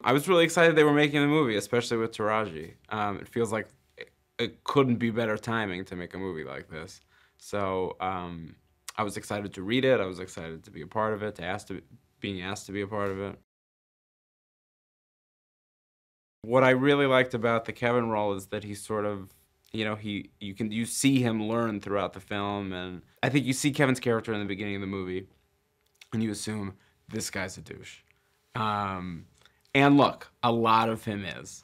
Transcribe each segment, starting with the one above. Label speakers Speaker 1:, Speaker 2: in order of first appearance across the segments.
Speaker 1: I was really excited they were making the movie, especially with Taraji. It feels like it couldn't be better timing to make a movie like this. So I was excited to read it. I was excited to be a part of it, being asked to be a part of it. What I really liked about the Kevin role is that he's sort of, you see him learn throughout the film, and I think you see Kevin's character in the beginning of the movie, and you assume this guy's a douche. And look, a lot of him is.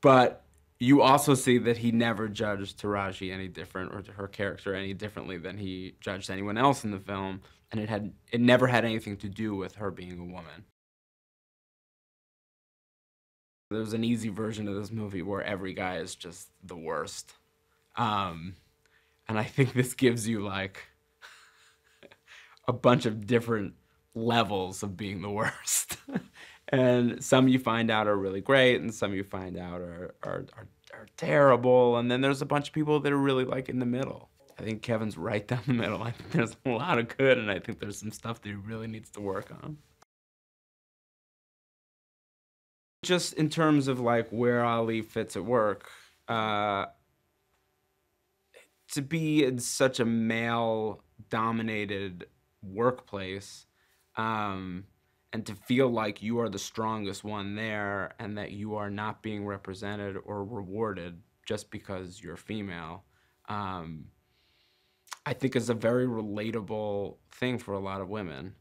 Speaker 1: But you also see that he never judged Taraji any different, or her character any differently than he judged anyone else in the film, and it never had anything to do with her being a woman. There's an easy version of this movie where every guy is just the worst. And I think this gives you like a bunch of different levels of being the worst. And some you find out are really great, and some you find out are terrible. And then there's a bunch of people that are really like in the middle. I think Kevin's right down the middle. I think there's a lot of good, and I think there's some stuff that he really needs to work on. Just in terms of like where Ali fits at work, to be in such a male-dominated workplace, and to feel like you are the strongest one there, and that you are not being represented or rewarded just because you're female, I think is a very relatable thing for a lot of women.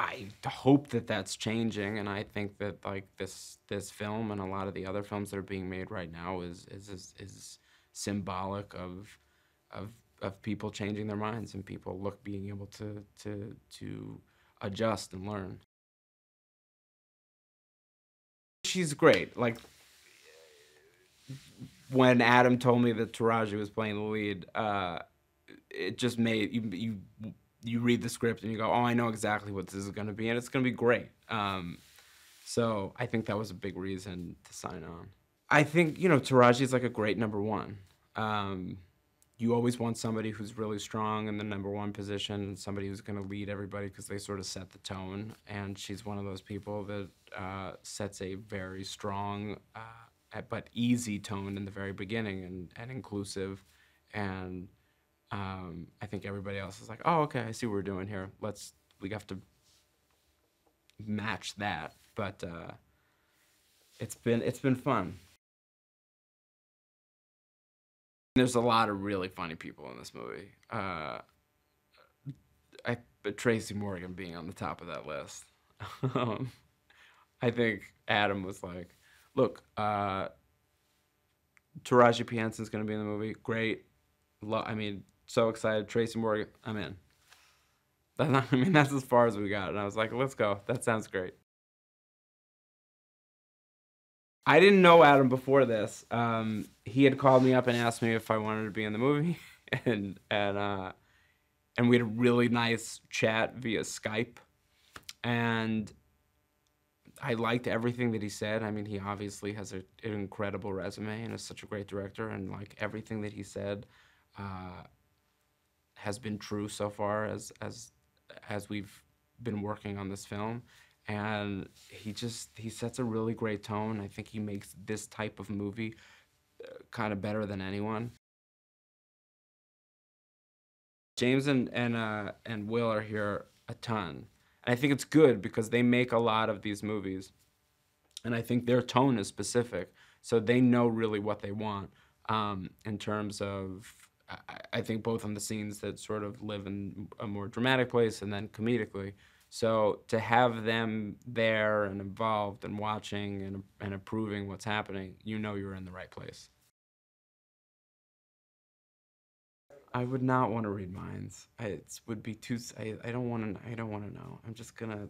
Speaker 1: I hope that that's changing, and I think that like this film and a lot of the other films that are being made right now is symbolic of people changing their minds, and people being able to adjust and learn. She's great. Like when Adam told me that Taraji was playing the lead, it just made you read the script and you go, oh, I know exactly what this is going to be, and it's going to be great. So I think that was a big reason to sign on. I think, Taraji is like a great number one. You always want somebody who's really strong in the number one position, somebody who's going to lead everybody because they sort of set the tone, and she's one of those people that sets a very strong but easy tone in the very beginning, and inclusive, and I think everybody else is like, oh, okay, I see what we're doing here. We have to match that. But it's been fun. There's a lot of really funny people in this movie. Tracy Morgan being on the top of that list. I think Adam was like, look, Taraji P. Henson's going to be in the movie. Great. So excited. Tracy Morgan, I'm in. That's as far as we got. And I was like, let's go. That sounds great. I didn't know Adam before this. He had called me up and asked me if I wanted to be in the movie. And we had a really nice chat via Skype. And I liked everything that he said. He obviously has an incredible resume and is such a great director. And like everything that he said has been true so far as we've been working on this film, and he sets a really great tone. I think he makes this type of movie kind of better than anyone. James and Will are here a ton, and I think it's good because they make a lot of these movies, and I think their tone is specific, so they know really what they want in terms of. I think both on the scenes that sort of live in a more dramatic place and then comedically. So to have them there and involved and watching and approving what's happening, you're in the right place. I would not want to read minds. It would be too. I don't want to. I don't want to know. I'm just gonna.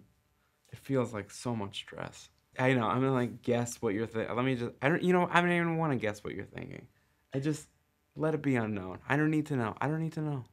Speaker 1: It feels like so much stress. I know. I'm gonna like guess what you're thinking. Let me just. I don't. I don't even want to guess what you're thinking. I just. Let it be unknown. I don't need to know. I don't need to know.